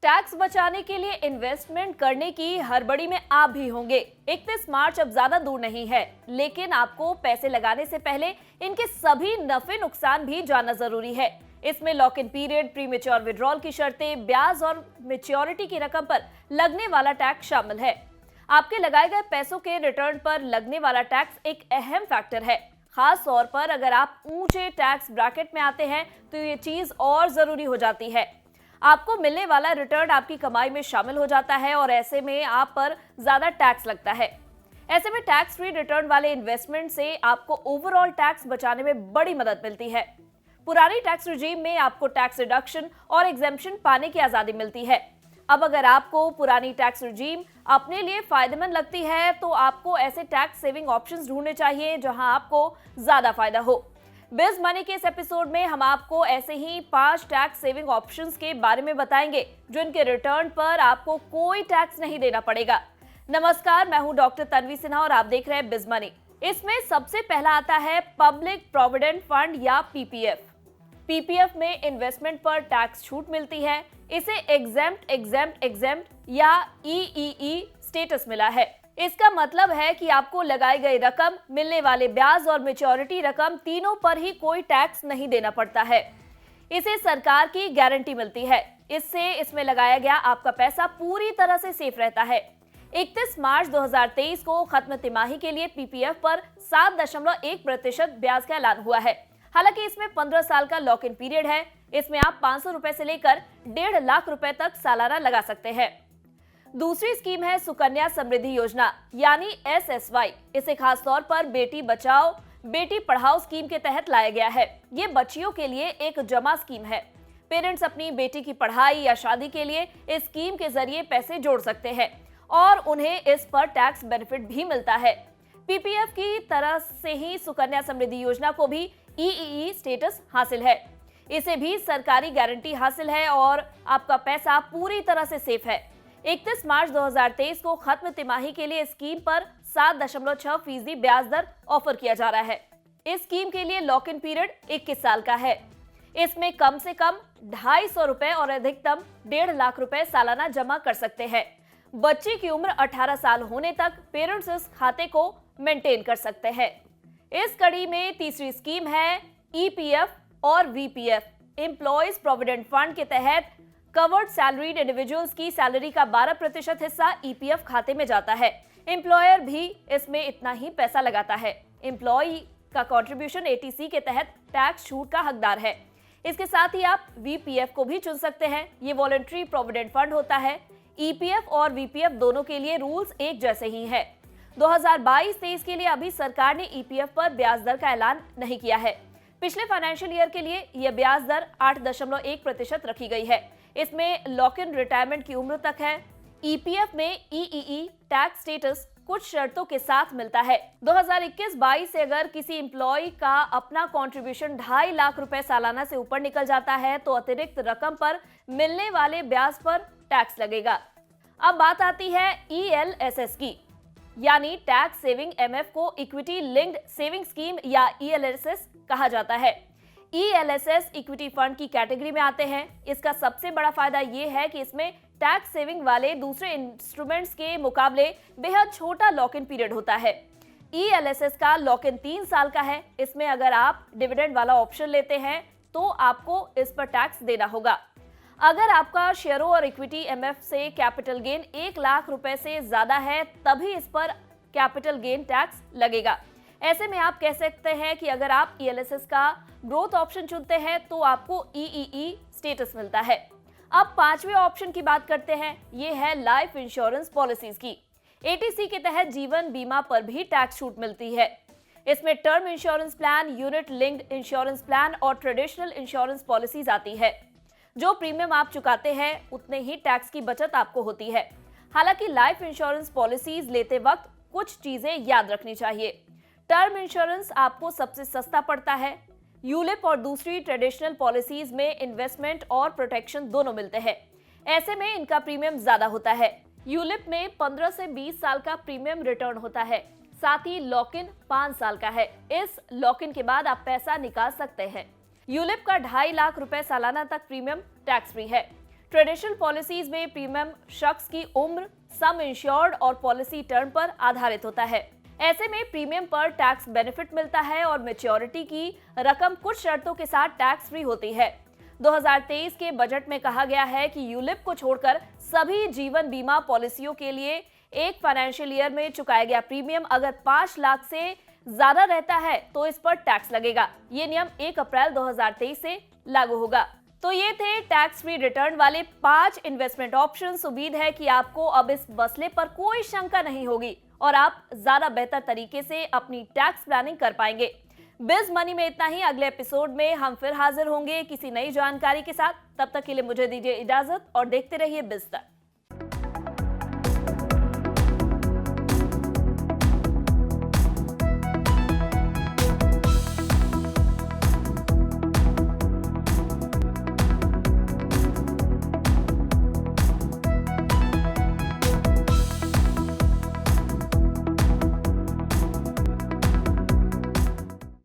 Tax बचाने के लिए इन्वेस्टमेंट करने की हड़बड़ी में आप भी होंगे। 31 मार्च अब ज्यादा दूर नहीं है, लेकिन आपको पैसे लगाने से पहले इनके सभी नफे नुकसान भी जानना जरूरी है। इसमें lock in period, premature withdrawal की शर्तें, ब्याज और मैच्योरिटी की रकम पर लगने वाला टैक्स शामिल है। आपके लगाए गए पैसों के रिटर्न पर लगने वाला टैक्स एक अहम फैक्टर है। खास तौर पर अगर आप ऊंचे टैक्स ब्रैकेट में आते हैं तो ये चीज और जरूरी हो जाती है। आपको मिलने वाला रिटर्न आपकी कमाई में शामिल हो जाता है और ऐसे में आप पर ज्यादा टैक्स लगता है। ऐसे में टैक्स फ्री रिटर्न वाले इन्वेस्टमेंट से आपको ओवरऑल टैक्स बचाने में बड़ी मदद मिलती है। पुरानी टैक्स रिजीम में आपको टैक्स रिडक्शन और एग्जेम्पशन पाने की आजादी मिलती है। अब अगर आपको पुरानी टैक्स रिजीम अपने लिए फायदेमंद लगती है तो आपको ऐसे टैक्स सेविंग ऑप्शंस ढूंढने चाहिए जहां आपको ज्यादा फायदा हो। बिज मनी के इस एपिसोड में हम आपको ऐसे ही 5 टैक्स सेविंग ऑप्शंस के बारे में बताएंगे जो इनके रिटर्न पर आपको कोई टैक्स नहीं देना पड़ेगा। नमस्कार, मैं हूं डॉक्टर तन्वी सिन्हा और आप देख रहे हैं बिज मनी। इसमें सबसे पहला आता है पब्लिक प्रोविडेंट फंड या पीपीएफ। पीपीएफ में इन्वेस्टमेंट पर टैक्स छूट मिलती है। इसे एग्जेम्प्ट या ईईई स्टेटस मिला है। इसका मतलब है कि आपको लगाई गई रकम, मिलने वाले ब्याज और मैच्योरिटी रकम तीनों पर ही कोई टैक्स नहीं देना पड़ता है। इसे सरकार की गारंटी मिलती है। इससे इसमें लगाया गया आपका पैसा पूरी तरह से सेफ रहता है। 31 मार्च 2023 को खत्म तिमाही के लिए पीपीएफ पर 7.1% ब्याज का ऐलान हुआ है। हालांकि इसमें 15 साल का लॉक इन पीरियड है। इसमें आप 500 रुपए से लेकर 1.5 लाख रुपए तक सालाना लगा सकते हैं। दूसरी स्कीम है सुकन्या समृद्धि योजना यानी SSY। इसे खास तौर पर बेटी बचाओ बेटी पढ़ाओ स्कीम के तहत लाया गया है। ये बच्चियों के लिए एक जमा स्कीम है। पेरेंट्स अपनी बेटी की पढ़ाई या शादी के लिए इस स्कीम के जरिए पैसे जोड़ सकते हैं और उन्हें इस पर टैक्स बेनिफिट भी मिलता है। पीपीएफ की तरह से ही सुकन्या समृद्धि योजना को भी ईईई स्टेटस हासिल है। इसे भी सरकारी गारंटी हासिल है और आपका पैसा पूरी तरह से सेफ है। 31 मार्च 2023 को खत्म तिमाही के लिए स्कीम पर 7.6% ब्याज दर ऑफर किया जा रहा है। इस स्कीम के लिए लॉक इन पीरियड 21 साल का है। इसमें कम से कम 250 रुपए और अधिकतम 1.5 लाख रुपए सालाना जमा कर सकते हैं। बच्ची की उम्र 18 साल होने तक पेरेंट्स इस खाते को मेंटेन कर सकते हैं। इस कड़ी में तीसरी स्कीम है ईपीएफ और वीपीएफ। एम्प्लॉयज प्रोविडेंट फंड के तहत कवर्ड सैलरीड इंडिविजुअल्स की सैलरी का 12% हिस्सा ईपीएफ खाते में जाता है। एम्प्लॉयर भी इसमें इतना ही पैसा लगाता है। एम्प्लॉय का कंट्रीब्यूशन एटीसी के तहत टैक्स छूट का हकदार है। इसके साथ ही आप वीपीएफ को भी चुन सकते हैं। ये वॉलंटरी प्रोविडेंट फंड होता है। ईपीएफ और वीपीएफ दोनों के लिए रूल्स एक जैसे ही है। 2022-23 के लिए अभी सरकार ने ईपीएफ पर ब्याज दर का ऐलान नहीं किया है। पिछले फाइनेंशियल ईयर के लिए यह ब्याज दर 8.1% रखी गई है। इसमें लॉक इन रिटायरमेंट की उम्र तक है। ईपीएफ में ईईई टैक्स स्टेटस कुछ शर्तों के साथ मिलता है। 2021-22 से अगर किसी एम्प्लॉय का अपना कंट्रीब्यूशन 2.5 लाख रुपए सालाना से ऊपर निकल जाता है तो अतिरिक्त रकम पर मिलने वाले ब्याज पर टैक्स लगेगा। अब बात आती है ईएलएसएस की, यानी टैक्स सेविंग एमएफ को इक्विटी लिंक्ड सेविंग स्कीम या ईएलएसएस कहा जाता है। ईएलएसएस इक्विटी फंड की कैटेगरी में आते हैं। इसका सबसे बड़ा फायदा यह है कि इसमें टैक्स सेविंग वाले दूसरे इंस्ट्रूमेंट्स के मुकाबले बेहद छोटा लॉक इन पीरियड होता है। ईएलएसएस का लॉक इन 3 साल का है। इसमें अगर आप डिविडेंड वाला ऑप्शन लेते हैं तो आपको इस पर टैक्स देना होगा। अगर आपका शेयरों और इक्विटी एमएफ से कैपिटल गेन 1 लाख रुपए से ज्यादा है तभी इस पर कैपिटल गेन टैक्स लगेगा। ऐसे में आप कह सकते हैं कि अगर आप ईएलएसएस का ग्रोथ ऑप्शन चुनते हैं तो आपको ईईई स्टेटस मिलता है। अब 5वें ऑप्शन की बात करते हैं। ये है लाइफ इंश्योरेंस पॉलिसीज की। एटीसी के तहत जीवन बीमा पर भी टैक्स छूट मिलती है। इसमें term insurance plan, unit linked insurance plan और ट्रेडिशनल इंश्योरेंस पॉलिसीज आती है। जो प्रीमियम आप चुकाते हैं उतने ही टैक्स की बचत आपको होती है। हालांकि लाइफ इंश्योरेंस पॉलिसीज लेते वक्त कुछ चीजें याद रखनी चाहिए। टर्म इंश्योरेंस आपको सबसे सस्ता पड़ता है। यूलिप और दूसरी ट्रेडिशनल पॉलिसीज में इन्वेस्टमेंट और प्रोटेक्शन दोनों मिलते हैं। ऐसे में इनका प्रीमियम ज्यादा होता है। यूलिप में 15 से 20 साल का प्रीमियम रिटर्न होता है। साथ ही लॉक इन 5 साल का है। इस लॉक इन के बाद आप पैसा निकाल सकते हैं। यूलिप का 2.5 लाख रुपए सालाना तक प्रीमियम टैक्स फ्री है। ट्रेडिशनल पॉलिसीज में प्रीमियम शख्स की उम्र, सम इंश्योर्ड और पॉलिसी टर्म पर आधारित होता है। ऐसे में प्रीमियम पर टैक्स बेनिफिट मिलता है और मैच्योरिटी की रकम कुछ शर्तों के साथ टैक्स फ्री होती है। 2023 के बजट में कहा गया है कि यूलिप को छोड़कर सभी जीवन बीमा पॉलिसियों के लिए एक फाइनेंशियल ईयर में चुकाया गया प्रीमियम अगर 5 लाख से ज्यादा रहता है तो इस पर टैक्स लगेगा। ये नियम 1 अप्रैल 2023 से लागू होगा। तो ये थे टैक्स फ्री रिटर्न वाले 5 इन्वेस्टमेंट ऑप्शंस। उम्मीद है कि आपको अब इस मसले पर कोई शंका नहीं होगी और आप ज्यादा बेहतर तरीके से अपनी टैक्स प्लानिंग कर पाएंगे। बिज मनी में इतना ही। अगले एपिसोड में हम फिर हाजिर होंगे किसी नई जानकारी के साथ। तब तक के लिए मुझे दीजिए इजाजत और देखते रहिए बिज तक।